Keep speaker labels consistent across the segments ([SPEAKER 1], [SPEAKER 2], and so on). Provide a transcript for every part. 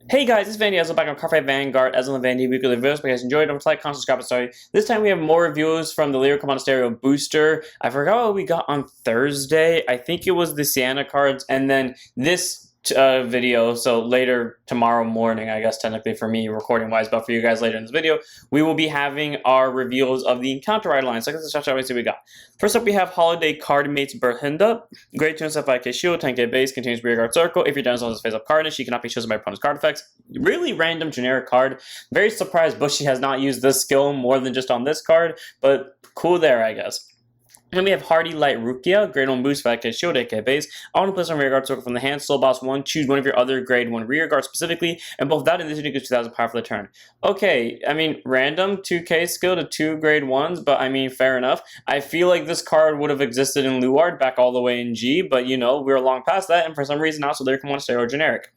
[SPEAKER 1] Hey guys, it's Vanity, Ezel back on Card Fight Vanguard, Ezel and Vanity weekly reviews. If you guys enjoyed, don't like, comment, subscribe, sorry. This time we have more reviews from the Lyrical Monasterio booster. I forgot what we got on Thursday. I think it was the Sienna cards, and then this video, so later tomorrow morning, I guess technically for me recording wise, but for you guys later in this video, we will be having our reveals of the Encounter Ride line. So let's check out what we got. First up, we have Holiday Card Mates Berhinda. Great turn set 5k shield, 10k base, contains rear guard circle. If your dinosaur has a face up card, she cannot be chosen by opponent's card effects. Really random generic card. Very surprised Bushy has not used this skill more than just on this card, but cool there, I guess. Then we have Hardy Light Rukia, grade 1 boost, 5k shield, 8k base. Auto place on rear guard circle from the hand, soul boss 1, choose one of your other grade 1 rear guards specifically, and both that and this unit gives 2000 power for the turn. Okay, I mean, random 2k skill to 2 grade 1s, but I mean, fair enough. I feel like this card would have existed in Luard back all the way in G, but you know, we're long past that, and for some reason also they're coming on Stereo generic.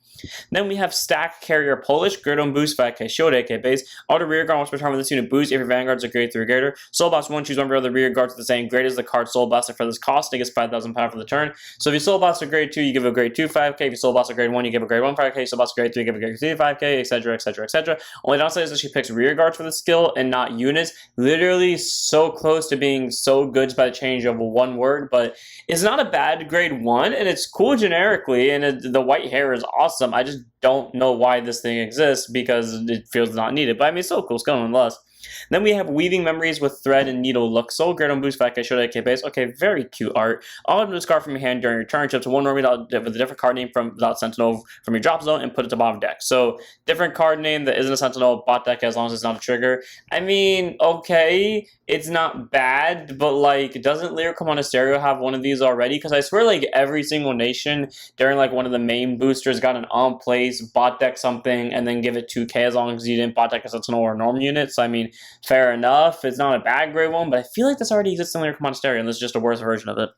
[SPEAKER 1] Then we have Stack Carrier Polish, grade 1 boost, 5k shield, 8k base. Auto rear guard once per turn with this unit boost if your vanguards are grade 3 or greater. Soul Boss 1, choose one of your other rear guards with the same grade as the card Soul Blaster for this cost, and it gets 5,000 power for the turn. So if you Soul Blaster grade 2, you give a grade 2 5k. If you Soul Blaster grade 1, you give a grade 1 5k. Soul Blaster grade 3, you give a grade 3 5k, etc, etc, etc. Only downside is that she picks rear guards for the skill and not units. Literally so close to being so good just by the change of one word, but it's not a bad grade 1, and it's cool generically, and the white hair is awesome. I just don't know why this thing exists because it feels not needed. But I mean, it's so cool. It's nonetheless. Then we have Weaving Memories with Thread and Needle Luxel. Grade 1 boost, 5k shield, 8k base. Okay, very cute art. All discard from your hand during your turn. Chip to one normally with a different card name from without Sentinel from your drop zone and put it to bottom deck. So different card name that isn't a Sentinel bot deck as long as it's not a trigger. I mean, okay, it's not bad, but like, doesn't Lyrical Monasterio have one of these already? Because I swear, like every single nation during like one of the main boosters got an on place bot deck something and then give it 2k as long as you didn't bot deck a Sentinel or a norm unit. So I mean, fair enough. It's not a bad grade 1, but I feel like this already exists in Lyrical Monasterio, and this is just a worse version of it.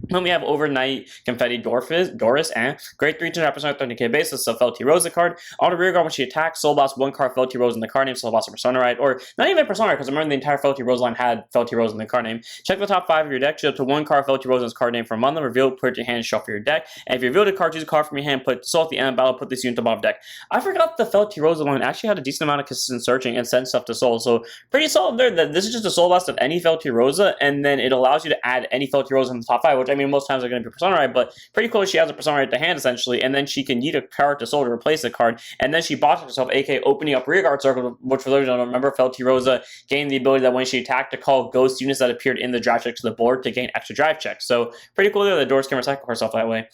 [SPEAKER 1] Then we have Overnight Confetti Doris, and grade 3 to 9% 30k base. This is a Felty Rosa card. Auto rear guard when she attacks, Soul Boss 1 card Felty Rose in the card name, Soul Boss or Persona Ride, or not even Persona Ride, because I remember the entire Felty Rose line had Felty Rose in the card name. Check the top 5 of your deck, show up to 1 card Felty Rose in its card name from among them, reveal, put it to your hand, shuffle your deck, and if you revealed a card, choose a card from your hand, put Soul at the end of battle, put this unit to bottom deck. I forgot the Felty Rose line actually had a decent amount of consistent searching and send stuff to Soul, so pretty solid there. That this is just a Soul Blast of any Felty Rosa, and then it allows you to add any Felty Rosa in the top 5, which I mean most times are going to be Persona Ride, but pretty cool. She has a Persona Ride to hand essentially, and then she can yeet a card to Soul to replace the card, and then she bots herself, aka opening up rear guard circle, which for those who don't remember, Felty Rosa gained the ability that when she attacked to call ghost units that appeared in the drive check to the board to gain extra drive checks. So pretty cool there. The doors can recycle herself that way.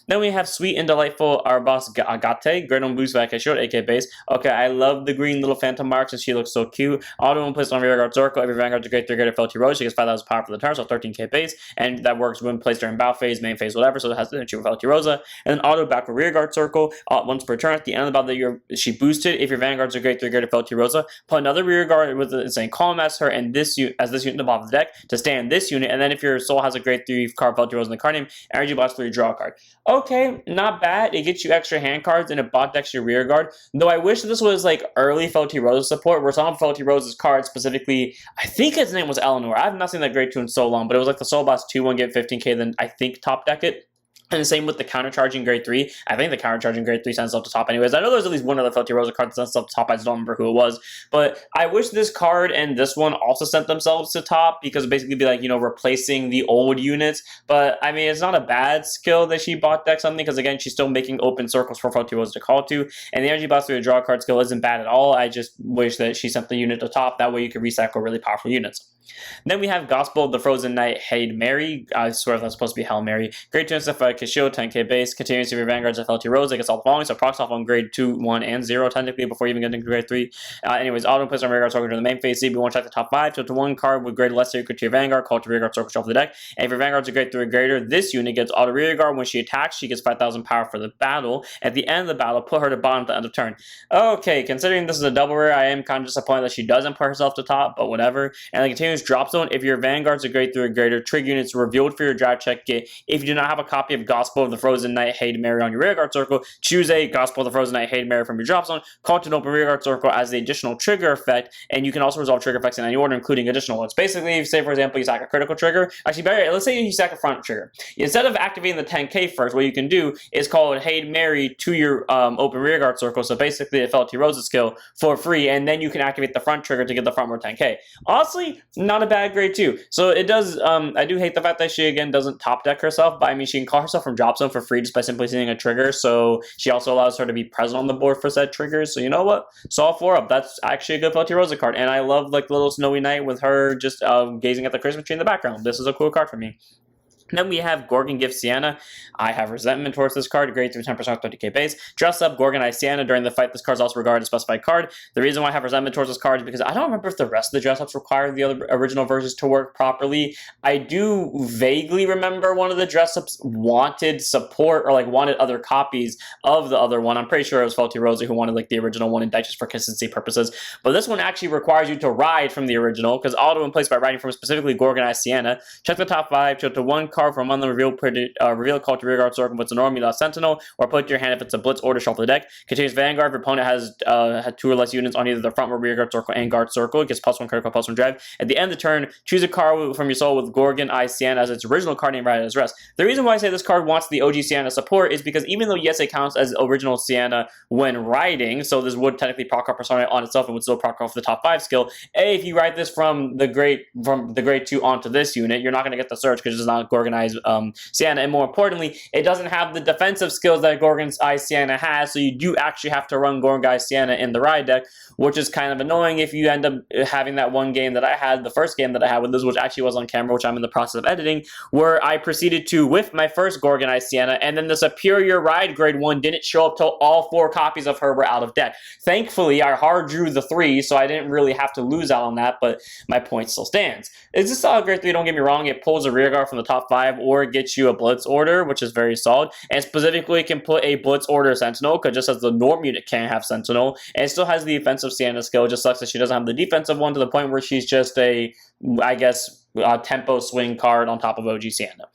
[SPEAKER 1] Then we have Sweet and Delightful Arbas Agate, grade 1 boost, 5k shield, 8k base. Okay, I love the green little phantom marks, and she looks so cute. Auto one placed on rear guard circle. Every vanguard to grade 3 greater Felty Rose, she gets 5,000 power for the turn, so 13k base, and that works when placed during battle phase, main phase, whatever, so it has to achieve Felty Rosa. And then auto back with rear guard circle, once per turn. At the end of the battle that she boosted, if your vanguards are grade 3 greater Felty Rosa, put another rear guard with the same column as her, and this unit in the bottom of the deck to stand this unit, and then if your soul has a grade 3 card Felty Rose in the card name, energy blast 3, draw a card. Okay, not bad. It gets you extra hand cards and it bot decks your rear guard. Though I wish this was like early Felty Rosa support, where some of Felty Rosa's cards, specifically, I think his name was Eleanor. I have not seen that grade 2 in so long, but it was like the Soul Boss 2-1 get 15k, then I think top deck it. And the same with the countercharging grade 3. I think the countercharging grade 3 sends up to top anyways. I know there's at least one other Felty Rosa card that sends up to top. I just don't remember who it was. But I wish this card and this one also sent themselves to top, because basically be like, you know, replacing the old units. But I mean, it's not a bad skill that she bot deck something, because again, she's still making open circles for Felty Rosa to call to. And the energy blast through the draw card skill isn't bad at all. I just wish that she sent the unit to top. That way you could recycle really powerful units. Then we have Gospel of the Frozen Knight, Hail Mary. I swear that's supposed to be Hail Mary. Grade 2 stuff like Shield, 10k base. Continues to your vanguards of Felty Rose. It gets all the following, so procs off on grade 2, 1, and 0 technically before you even get into grade 3. Anyways, auto plays on rear guard circle during the main phase. CB won't check the top 5. So to one card with grade less equal to your vanguard, call to rear guard circle, shuffle the deck. And if your vanguards are grade 3 or greater, this unit gets auto rear guard. When she attacks, she gets 5,000 power for the battle. At the end of the battle, put her to bottom at the end of turn. Okay, considering this is a double rare, I am kind of disappointed that she doesn't put herself to top, but whatever. And the units drop zone. If your Vanguard's a grade 3 or greater, trigger units revealed for your draft check kit. If you do not have a copy of Gospel of the Frozen Knight Hail Mary on your rearguard circle, choose a Gospel of the Frozen Knight Hail Mary from your drop zone, call to an open rearguard circle as the additional trigger effect, and you can also resolve trigger effects in any order, including additional ones. Basically, say for example, you sack a critical trigger. Actually, better, let's say you sack a front trigger. Instead of activating the 10k first, what you can do is call it Hail Mary to your open rearguard circle. So basically, a Felty Rosa skill for free, and then you can activate the front trigger to get the front more 10k. Honestly, not a bad grade too. So it does. I do hate the fact that she again doesn't top deck herself, but I mean she can call herself from drop zone for free just by simply seeing a trigger. So she also allows her to be present on the board for said triggers. So you know what? Saw 4 up. That's actually a good Felty Rosa card, and I love like little snowy night with her just gazing at the Christmas tree in the background. This is a cool card for me. Then we have Gorgon Gift Sienna. I have resentment towards this card. Grade 3, 10%, 30k base. Dress up Gorgon Eye Sienna during the fight. This card is also regarded as a specified card. The reason why I have resentment towards this card is because I don't remember if the rest of the dress ups require the other original versions to work properly. I do vaguely remember one of the dress ups wanted support or like wanted other copies of the other one. I'm pretty sure it was Felty Rosa who wanted like the original one in deck just for consistency purposes. But this one actually requires you to ride from the original because auto in place by riding from specifically Gorgon Eye Sienna. Check the top 5. Choose to 1 card from on the reveal call to rearguard circle if it's a normal lost sentinel, or put to your hand if it's a blitz order shuffle the deck. Contains Vanguard if your opponent has had 2 or less units on either the front or rearguard circle and guard circle. It gets +1 critical, +1 drive. At the end of the turn, choose a card from your soul with Gorgon Eye Sienna as its original card name right as rest. The reason why I say this card wants the OG Sienna support is because even though yes it counts as original Sienna when riding, so this would technically proc off Persona on itself and would still proc off the top 5 skill. If you ride this from the grade 2 onto this unit, you're not going to get the surge because it's not Gorgon Eye Sienna, and more importantly, it doesn't have the defensive skills that Gorgon's Eye Sienna has, so you do actually have to run Gorgon Eye Sienna in the ride deck, which is kind of annoying if you end up having that one game that I had, the first game that I had with this, which actually was on camera, which I'm in the process of editing, where I proceeded to whiff my first Gorgon Eye Sienna, and then the superior ride grade 1 didn't show up till all 4 copies of her were out of deck. Thankfully, I hard drew the 3, so I didn't really have to lose out on that, but my point still stands. It's a solid grade 3, don't get me wrong. It pulls a rearguard from the top 5, or it gets you a blitz order, which is very solid, and specifically can put a blitz order sentinel, because just as the norm unit can't have sentinel, and it still has the offensive Sienna skill. It just sucks that she doesn't have the defensive one to the point where she's just a, I guess, tempo swing card on top of OG Sienna.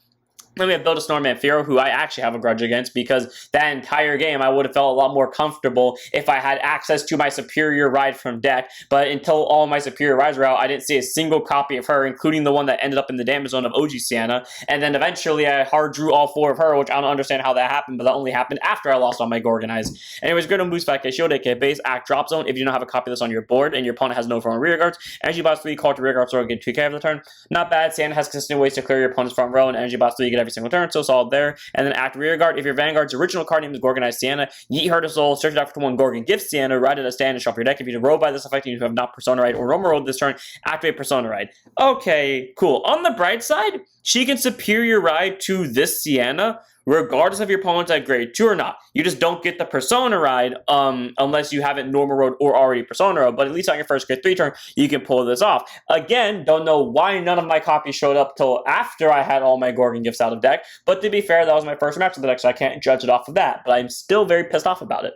[SPEAKER 1] Then we have Build a Snowman Firo, who I actually have a grudge against because that entire game I would have felt a lot more comfortable if I had access to my superior ride from deck. But until all my superior rides were out, I didn't see a single copy of her, including the one that ended up in the damage zone of OG Sienna. And then eventually I hard drew all 4 of her, which I don't understand how that happened, but that only happened after I lost all my Gorgon Eyes. Anyways, good on boost back Shield, aka base, act drop zone. If you don't have a copy of this on your board and your opponent has no front rear guards, energy bots 3, call to rear guard, so get 2k of the turn. Not bad. Sienna has consistent ways to clear your opponent's front row, and energy bots 3 you get every single turn, so solid there. And then act rear guard. If your Vanguard's original card name is Gorgon Eye Sienna, yeet her to soul, search it out for 1 Gorgon Gift Sienna, ride it as stand and shuffle your deck. If you roll by this effect and you have not Persona Ride or normal rolled this turn, activate Persona Ride. Okay, cool. On the bright side, she can superior ride to this Sienna, regardless of your opponent's at grade 2 or not. You just don't get the Persona Ride unless you have it normal road or already Persona Road, but at least on your first grade 3 turn, you can pull this off. Again, don't know why none of my copies showed up till after I had all my Gorgon Gifts out of deck, but to be fair, that was my first match of the deck, so I can't judge it off of that, but I'm still very pissed off about it.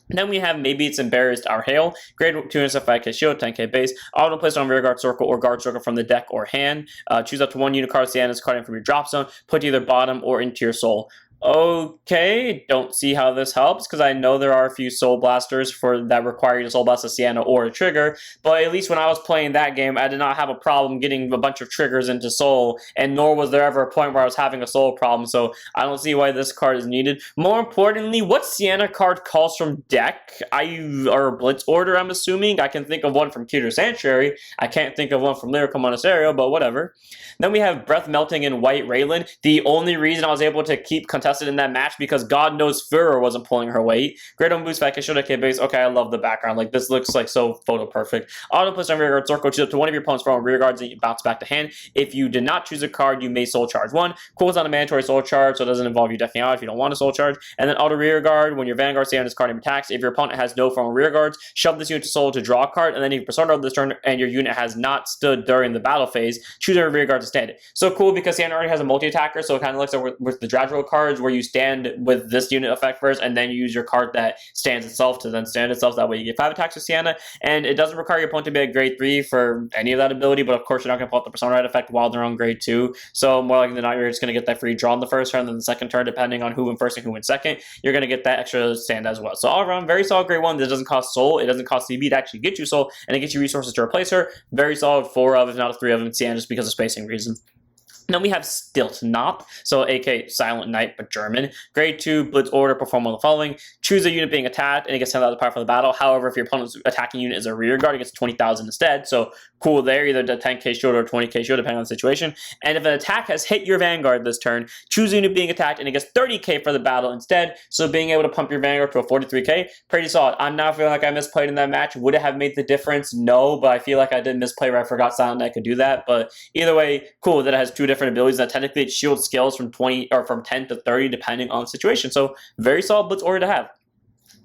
[SPEAKER 1] Then we have Maybe It's Embarrassed Our Hail. Grade 2 and 5k shield, 10k base. Auto placed on rear guard circle or guard circle from the deck or hand. Choose up to 1 unit card Sienna's card in from your drop zone. Put to either bottom or into your soul. Okay, don't see how this helps because I know there are a few Soul Blasters that require you to Soul Blast a Sienna or a trigger, but at least when I was playing that game, I did not have a problem getting a bunch of triggers into Soul, and nor was there ever a point where I was having a Soul problem, so I don't see why this card is needed. More importantly, what Sienna card calls from deck? Or Blitz Order, I'm assuming. I can think of one from Cuter Sanctuary. I can't think of one from Lyrical Monasterio, but whatever. Then we have Breath Melting in White Raylan. The only reason I was able to keep contested in that match because God knows Führer wasn't pulling her weight. Great on boost back, should have base. Okay, I love the background. Like this looks like so photo perfect. Auto plus on rear guard circle, choose up to 1 of your opponent's front rear guards and you bounce back to hand. If you did not choose a card, you may soul charge 1. Cools on a mandatory soul charge, so it doesn't involve you decking out if you don't want a soul charge. And then auto rear guard, when your Vanguard stay on this card and attacks, if your opponent has no front rear guards, shove this unit to soul to draw a card, and then if you persona this turn and your unit has not stood during the battle phase, choose a rear guard to stand it. So cool because Sienna already has a multi-attacker, so it kind of looks like with the Dradrill cards, where you stand with this unit effect first, and then you use your card that stands itself to then stand itself. That way you get 5 attacks with Sienna, and it doesn't require your opponent to be at grade 3 for any of that ability, but of course you're not going to pull out the Persona Right effect while they're on grade 2, so more likely than not you're just going to get that free draw in the first turn, then the second turn, depending on who went first and who went second, you're going to get that extra stand as well. So all around, very solid grade 1. This doesn't cost soul, it doesn't cost CB to actually get you soul, and it gets you resources to replace her. Very solid 4 of, if not 3 of them, Sienna, just because of spacing reasons. Then we have Stilt Knop, so aka Silent Knight, but German. Grade 2, Blitz Order, perform on the following. Choose a unit being attacked, and it gets 10,000 power for the battle. However, if your opponent's attacking unit is a rear guard, it gets 20,000 instead. So cool there, either the 10k shield or 20k shield, depending on the situation. And if an attack has hit your Vanguard this turn, choose a unit being attacked, and it gets 30k for the battle instead. So being able to pump your Vanguard to a 43k, pretty solid. I'm not feeling like I misplayed in that match. Would it have made the difference? No, but I feel like I did misplay where I forgot Silent Knight could do that. But either way, cool that it has 2 different abilities that technically it shield scales from 20 or from 10 to 30 depending on the situation. So very solid Blitz Order to have.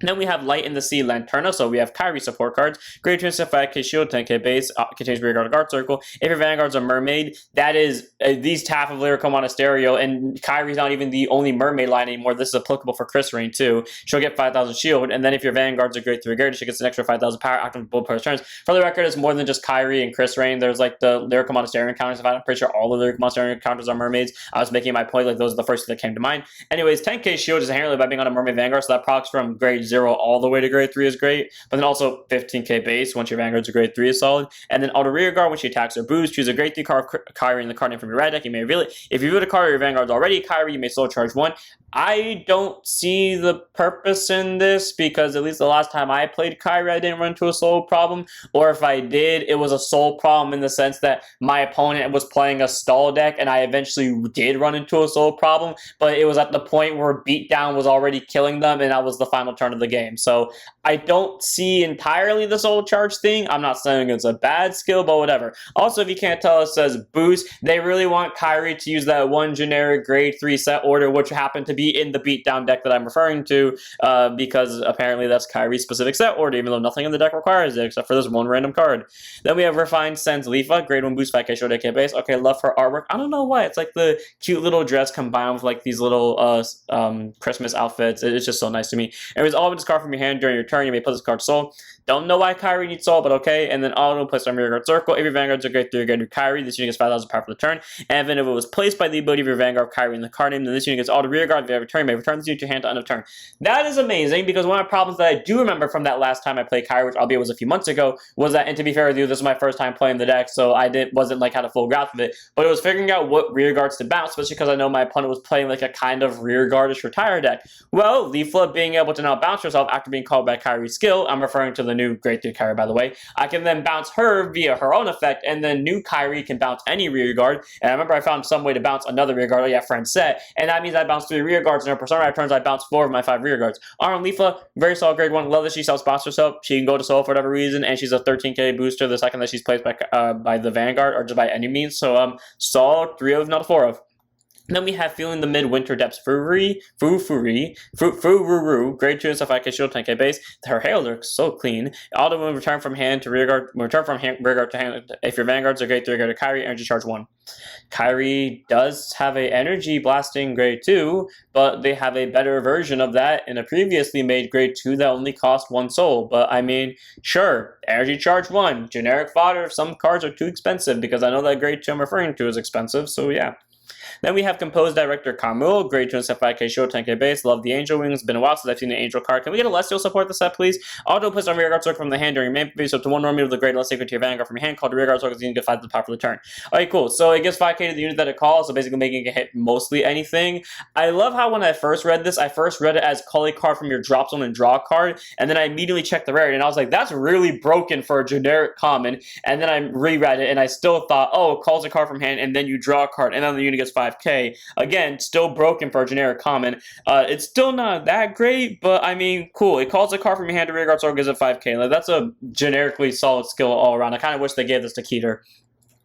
[SPEAKER 1] Then we have Light in the Sea Lanterna, so we have Kairi support cards. Grade 2 5k shield, 10k base, contains rear guard circle. If your Vanguard's a mermaid, that is at least half of Lyrical Monasterio, and Kairi's not even the only mermaid line anymore. This is applicable for Chris Rain too. She'll get 5,000 shield, and then if your Vanguard's a grade 3 guard, she gets an extra 5,000 power active both per turns. For the record, it's more than just Kairi and Chris Rain. There's like the Lyrical Monasterio encounters. I'm pretty sure all the Lyrical Monasterio encounters are mermaids. I was making my point, like those are the first that came to mind. Anyways, 10k shield is inherently by being on a mermaid Vanguard, so that procs from grade 0 all the way to grade 3 is great, but then also 15k base once your Vanguard's a grade 3 is solid. And then auto rear guard when she attacks or boosts, choose a grade 3 card of Kairi in the card name from your red deck. You may reveal it. If you reveal a card or your Vanguard's already Kairi, you may solo charge 1. I don't see the purpose in this because at least the last time I played Kairi, I didn't run into a soul problem, or if I did, it was a soul problem in the sense that my opponent was playing a stall deck and I eventually did run into a soul problem, but it was at the point where beatdown was already killing them and that was the final turn of the game. So I don't see entirely the soul charge thing. I'm not saying it's a bad skill, but whatever. Also, if you can't tell, it says boost. They really want Kairi to use that one generic grade 3 set order, which happened to be in the beatdown deck that I'm referring to, because apparently that's Kairi's specific set order, even though nothing in the deck requires it except for this one random card. Then we have Refined Sense Leafa, grade 1 boost, 5k show, 8k base. Okay, love her artwork. I don't know why. It's like the cute little dress combined with like these little Christmas outfits. It's just so nice to me. Anyways, all of this card from your hand during your turn, you may put this card soul. Don't know why Kairi needs soul, but okay. And then auto place on rear guard circle. If your Vanguard's a grade 3 grade Kairi, this unit gets 5,000 power for the turn. And then if it was placed by the ability of your Vanguard Kairi in the card name, then this unit gets auto rear guard. If you have a turn, you may return this unit to your hand to end of turn. That is amazing because one of the problems that I do remember from that last time I played Kairi, which albeit was a few months ago, was that, and to be fair with you, this was my first time playing the deck, so I wasn't like had a full grasp of it, but it was figuring out what rear guards to bounce, especially because I know my opponent was playing like a kind of rear guardish retire deck. Well, Leafla being able to now bounce herself after being called by Kairi's skill, I'm referring to the new grade 3 Kairi by the way, I can then bounce her via her own effect, and then new Kairi can bounce any rear guard. And I remember I found some way to bounce another rear guard, oh yeah, friend set, and that means I bounce 3 rear guards, and her Persona turns I bounce 4 of my 5 rear guards. On Leafla, very solid grade 1, love that she self-spots herself, she can go to soul for whatever reason, and she's a 13k booster the second that she's placed by the Vanguard, or just by any means, so solid 3 of, not 4 of. Then we have Feeling the Midwinter Depths Fururu, grade 2 and stuff 5k shield, 10k base. Her hair looks so clean. Auto when return from hand to rear guard, return from rear guard to hand. If your Vanguard's a grade 3 grade to Kairi, energy charge 1. Kairi does have a energy blasting grade 2, but they have a better version of that in a previously made grade 2 that only cost 1 soul. But I mean, sure, energy charge 1. Generic fodder if some cards are too expensive, because I know that grade 2 I'm referring to is expensive, so yeah. Then we have Composed Director Kamil, grade 2 and set 5k show, 10k base. Love the Angel Wings. Been a while since I've seen an Angel card. Can we get a Celestial support the set, please? Auto puts on rear guard circle from the hand during main phase, so to one normally with the grade less sacred to your Vanguard from your hand, called the rear guard circle, you can get 5 to the power for the turn. Alright, cool. So it gives 5k to the unit that it calls, so basically making it hit mostly anything. I love how when I first read this, I first read it as call a card from your drop zone and draw a card, and then I immediately checked the rarity, and I was like, that's really broken for a generic common, and then I reread it, and I still thought, oh, it calls a card from hand, and then you draw a card, and then the unit gets 5k. Again, still broken for a generic common. It's still not that great, but I mean, cool. It calls a card from your hand to rear guard, so it gives it 5k. Like, that's a generically solid skill all around. I kind of wish they gave this to Keter.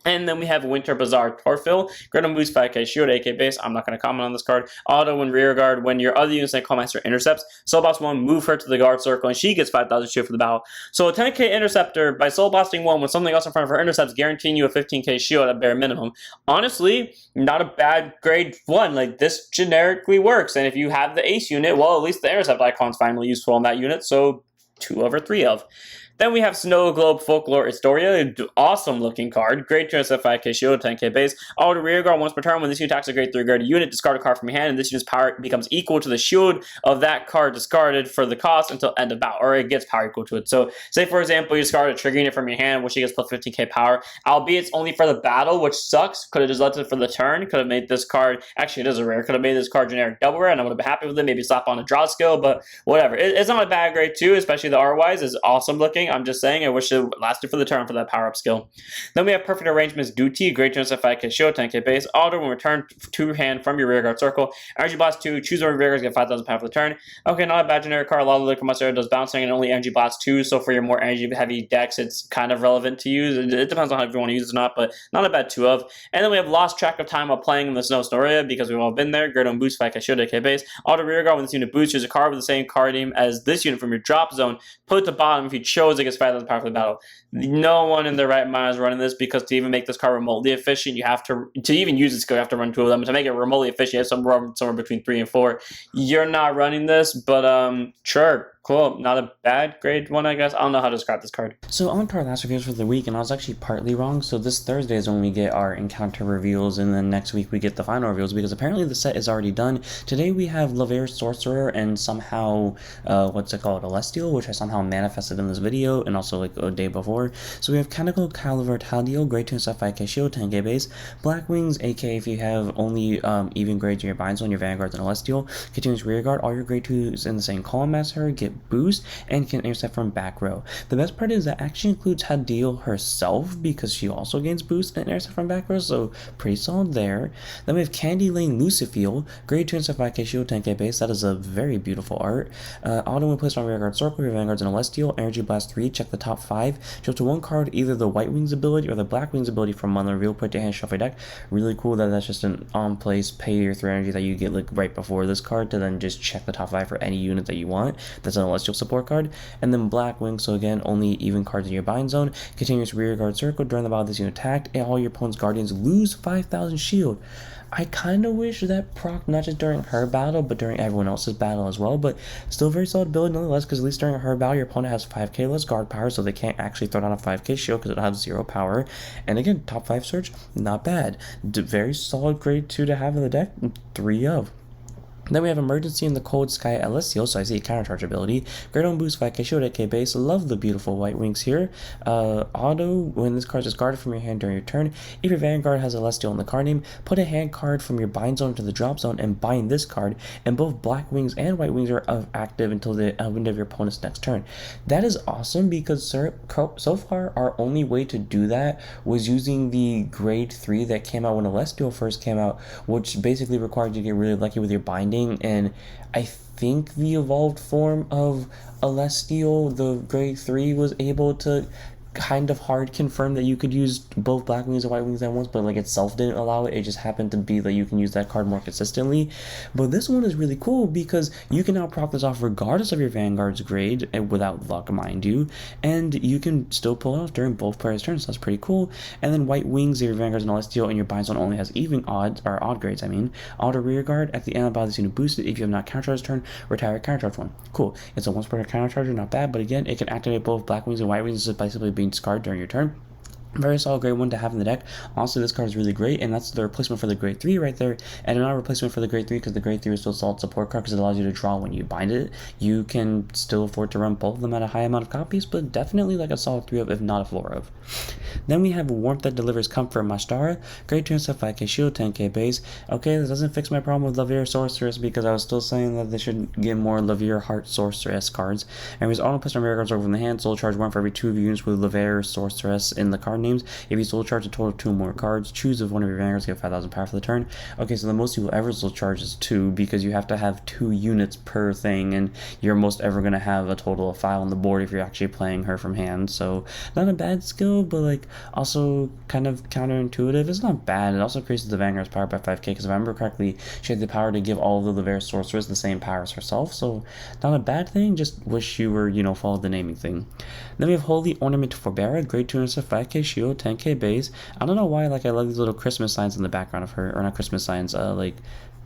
[SPEAKER 1] And then we have Winter Bazaar Torfil. Great on boost 5k shield, AK base. I'm not going to comment on this card. Auto and rear guard. When your other units like Callmaster intercepts, Soul Blast 1, move her to the guard circle, and she gets 5,000 shield for the battle. So a 10k interceptor by Soul Blasting 1 with something else in front of her intercepts, guaranteeing you a 15k shield at bare minimum. Honestly, not a bad grade 1. Like, this generically works. And if you have the ace unit, well, at least the intercept icon's finally useful on that unit. So 2 over 3 of. Then we have Snow Globe Folklore Historia, awesome looking card. Great to intercept 5k shield, 10k base. Auto rear guard once per turn. When this unit attacks a grade 3 guard unit, discard a card from your hand, and this unit's power becomes equal to the shield of that card discarded for the cost until end of battle, or it gets power equal to it. So, say for example, you discard a trigger unit from your hand, which gets plus 15k power, albeit it's only for the battle, which sucks. Could have just left it for the turn. Could have made this card, actually it is a rare, could have made this card generic double rare, and I would have been happy with it. Maybe slap on a draw skill, but whatever. It's not a bad grade 2, especially the R-wise is awesome looking. I'm just saying, I wish it lasted for the turn for that power-up skill. Then we have Perfect Arrangements Duty, great chance of 5k shield, 10k base. Auto, when return to hand from your rear guard circle. Energy Blast 2, choose one of your rear guards, get 5,000 power for the turn. Okay, not a bad generic card. A lot of the Commander does bouncing and only Energy Blast 2, so for your more energy-heavy decks, it's kind of relevant to use. It depends on how you want to use it or not, but not a bad 2 of. And then we have Lost Track of Time while playing in the Snow Storia, because we've all been there. Great on boost, 5k shield, 10k base. Auto rear guard, when this unit boosts, choose a card with the same card name as this unit from your drop zone. Put it at the bottom. If you chose, it gets 5,000 power for the battle. No one in their right mind is running this, because to even make this card remotely efficient, you have to even use this skill, you have to run 2 of them. To make it remotely efficient, you have somewhere between 3 and 4. You're not running this, but sure. Cool. Not a bad grade 1, I guess. I don't know how to describe this card.
[SPEAKER 2] So on to our last reviews for the week, and I was actually partly wrong. So this Thursday is when we get our encounter reveals, and then next week we get the final reveals, because apparently the set is already done. Today we have Laver Sorcerer and somehow, what's it called, Celestial, which I somehow manifested in this video, and also like a day before. So we have Canonical Caliver Taldio, grade 2 and stuff 5k shield, 10k base. Black Wings, AK if you have only even grades in your binds on your Vanguards and Celestial. Continuous rear guard, all your grade 2s in the same column as her, get boost and can intercept from back row. The best part is that actually includes Hadil herself, because she also gains boost and intercept from back row, so pretty solid there. Then we have Candy Lane Lucifiel, grade 2 and 5k shield, 10k base. That is a very beautiful art. Auto when placed on rear guard circle, your Vanguards and Celestial. Energy Blast 3, check the top 5. Show up to 1 card, either the White Wings ability or the Black Wings ability from Monthly Reveal, put to hand, shuffle your deck. Really cool that that's just an on place, pay your 3 energy that you get like right before this card to then just check the top 5 for any unit that you want. That's an Celestial support card. And then Black Wing, so again, only even cards in your bind zone. Continuous rear guard circle, during the battle this unit attacked, and all your opponent's guardians lose 5,000 shield. I kind of wish that proc not just during her battle, but during everyone else's battle as well, but still very solid build nonetheless, because at least during her battle, your opponent has 5k less guard power, so they can't actually throw down a 5k shield because it has 0 power. And again, top 5 search, not bad. Very solid grade 2 to have in the deck, 3 of. Then we have Emergency in the Cold Sky Celestial, so I see a countercharge ability. Great on boost 5k shield, 8k base. Love the beautiful white wings here. Auto, when this card is discarded from your hand during your turn, if your Vanguard has a Celestial in the card name, put a hand card from your bind zone to the drop zone and bind this card, and both black wings and white wings are active until the end of your opponent's next turn. That is awesome, because so far our only way to do that was using the grade 3 that came out when Celestial first came out, which basically required you to get really lucky with your binding. And I think the evolved form of Celestial, the grade 3, was able to kind of hard confirm that you could use both black wings and white wings at once, but like itself didn't allow it. It just happened to be that you can use that card more consistently. But this one is really cool because you can now proc this off regardless of your Vanguard's grade, and without luck, mind you, and you can still pull it off during both players' turns, so that's pretty cool. And then white wings, if your Vanguard's an Celestial and your bind zone only has even odds, or odd grades, auto rear guard, at the end of the battle this unit boosted. If you have not countercharge turn, retire countercharge one. Cool. It's a once per turn countercharger, not bad, but again, it can activate both black wings and white wings just by simply being discarded during your turn. Very solid grade 1 to have in the deck. Also, this card is really great, and that's the replacement for the grade 3 right there. And not a replacement for the grade 3 because the grade 3 is still a solid support card because it allows you to draw when you bind it. You can still afford to run both of them at a high amount of copies, but definitely like a solid 3 of, if not a 4 of. Then we have Warmth that delivers comfort, Mashtara. Grade 2 and stuff, 5k shield, 10k base. Okay, this doesn't fix my problem with Lavier Sorceress because I was still saying that they should get more Lavier Heart Sorceress cards. And with auto plus rear guards over in the hand, soul charge 1 for every 2 of your units with Lavier Sorceress in the card names. If you soul charge a total of 2 or more cards, choose if one of your vanguards get 5,000 power for the turn. Okay, so the most you will ever soul charge is 2 because you have to have 2 units per thing, and you're most ever going to have a total of 5 on the board if you're actually playing her from hand. So not a bad skill, but like also kind of counterintuitive. It's not bad. It also increases the vanguard's power by 5k because if I remember correctly, she had the power to give all of the Laveris sorcerers the same power as herself. So not a bad thing. Just wish you were, followed the naming thing. Then we have Holy Ornament Forbera, grade 2 and 5k shield, 10k base. I don't know why, like I love these little Christmas signs in the background of her, or not Christmas signs, like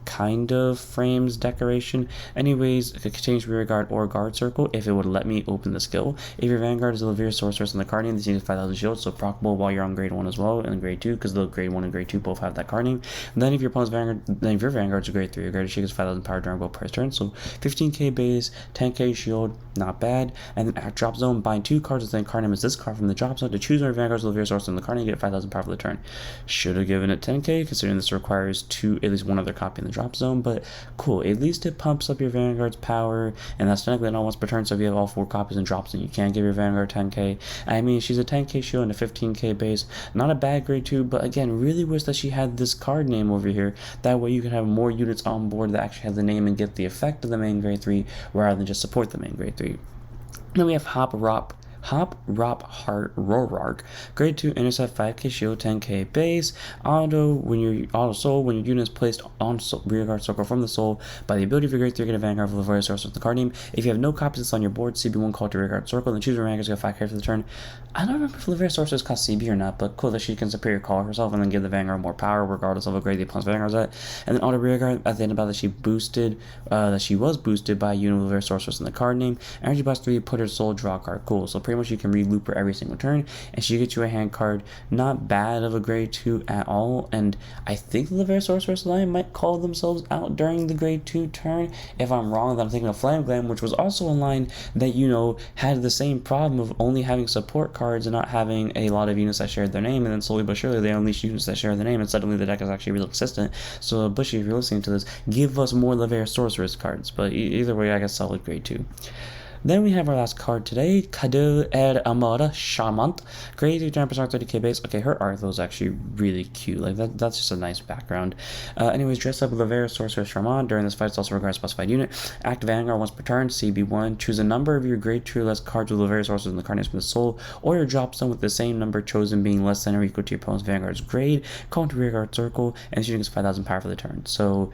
[SPEAKER 2] kind of frames decoration. Anyways, it could change rear guard or guard circle if it would let me open the skill. If your vanguard is a Laveris sorceress in the card name, this uses 5,000 shield, so proccable while you're on grade 1 as well, and grade 2, because the grade 1 and grade 2 both have that card name. And then if your opponent's vanguard, then if your vanguard's a grade 3, your grade she gets 5,000 power during both players' turns, so 15k base, 10k shield, not bad. And then at drop zone, bind 2 cards with the same card name as this card from the drop zone to choose one of your vanguard's Laveris sorceress in the card name, get 5,000 power for the turn. Should have given it 10k, considering this requires at least one other copy in the drop zone, but cool. At least it pumps up your vanguard's power, and that's technically not once per turn, so if you have all 4 copies and drops, then you can give your vanguard 10k. I mean, she's a 10k shield and a 15k base. Not a bad grade 2, but again, really wish that she had this card name over here. That way you can have more units on board that actually have the name and get the effect of the main grade 3, rather than just support the main grade 3. Then we have Hop Rop Heart Rorark, grade 2 intercept, 5k shield, 10k base. When your unit is placed on rear guard circle from the soul by the ability of your grade 3, get a vanguard for the Laveris sorceress with the card name. If you have no copies that's on your board, CB1 call to rear guard circle, then choose your vanguard to get 5k for the turn. I don't remember if Laveris sorceress cost CB or not, but cool that she can superior call herself and then give the vanguard more power regardless of what grade the opponent's vanguard's at. And then auto rear guard at the end of battle that she was boosted by a unit of Laveris sorceress in the card name. Energy blast 3, put her soul, draw a card. Cool. So pretty much you can re-loop her every single turn, and she gets you a hand card. Not bad of a grade 2 at all, and I think the Laveris sorceress line might call themselves out during the grade 2 turn. If I'm wrong, then I'm thinking of Flame Glam, which was also a line that, had the same problem of only having support cards and not having a lot of units that shared their name, and then slowly but surely they unleash units that share their name, and suddenly the deck is actually real consistent. So Bushy, if you're listening to this, give us more Laveris sorceress cards, but either way, I guess solid grade 2. Then we have our last card today, Cadeau Er Amara Charmant, grade 2 10% 30k base. Okay, her art though is actually really cute. Like that's just a nice background. Anyways, dress up with Laveris sorceress Charmant. During this fight, it's also requires a specified unit. Act Vanguard once per turn, CB1. Choose a number of your grade 2 or less cards with Laveris sorceress in the card name from the soul, or your drop zone with the same number chosen being less than or equal to your opponent's Vanguard's grade. Call into rear guard circle, and she gets 5,000 power for the turn. So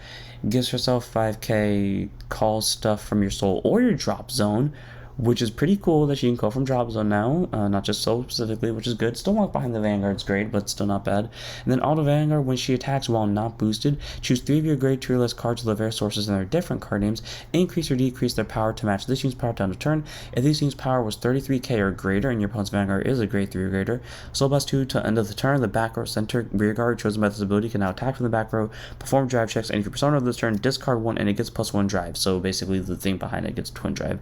[SPEAKER 2] gives herself 5k, calls stuff from your soul or your drop zone, which is pretty cool that she can call from drop zone now, not just soul specifically, which is good. Still walk behind the Vanguard's grade, but still not bad. And then auto Vanguard, when she attacks while not boosted, choose 3 of your grade 2 or less cards with Laveris sources and their different card names, increase or decrease their power to match this unit's power down to turn. If this unit's power was 33k or greater and your opponent's Vanguard is a grade 3 or greater, Soul Blast 2 to end of the turn, the back row center rear guard chosen by this ability can now attack from the back row, perform drive checks, and if your persona of this turn, discard 1 and it gets +1 drive. So basically the thing behind it gets twin drive.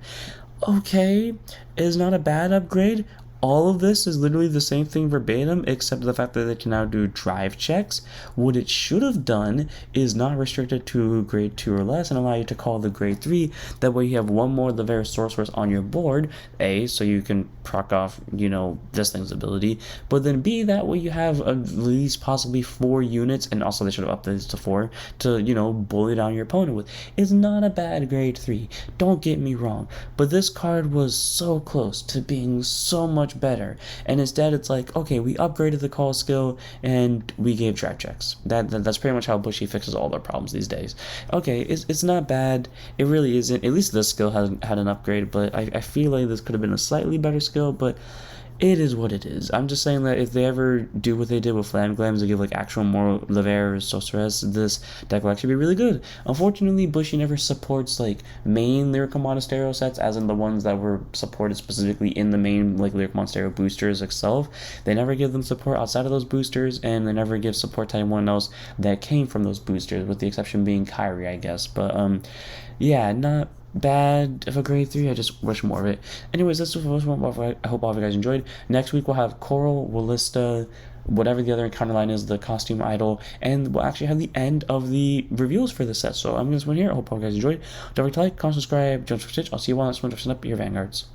[SPEAKER 2] Okay, is not a bad upgrade. All of this is literally the same thing verbatim, except the fact that they can now do drive checks. What it should have done is not restrict it to grade 2 or less and allow you to call the grade 3. That way you have one more Laveris sorceress on your board, A, so you can proc off, this thing's ability, but then B, that way you have at least possibly 4 units, and also they should have updated to 4, to, bully down your opponent with. It's not a bad grade 3, don't get me wrong, but this card was so close to being so much better, and instead it's like, okay, we upgraded the call skill and we gave drive checks. That's pretty much how Bushy fixes all their problems these days. Okay, it's not bad, it really isn't. At least this skill had an upgrade, but I feel like this could have been a slightly better skill, but it is what it is. I'm just saying that if they ever do what they did with Flam Glams and give actual more Laveris sorceress, this deck will actually be really good. Unfortunately, Bushy never supports main Lyrical Monasterio sets, as in the ones that were supported specifically in the main Lyrical Monasterio boosters itself. They never give them support outside of those boosters, and they never give support to anyone else that came from those boosters, with the exception being Kyrie, I guess. But yeah, not bad of a grade 3. I just wish more of it. Anyways, that's what I hope all of you guys enjoyed. Next week we'll have Coral, Wallista, whatever the other encounter line is, the costume idol, and we'll actually have the end of the reveals for the set. So I'm going to one here. I hope all you guys enjoyed. Don't forget to like, comment, subscribe, join the Stitch. I'll see you all next one. Up your Vanguards.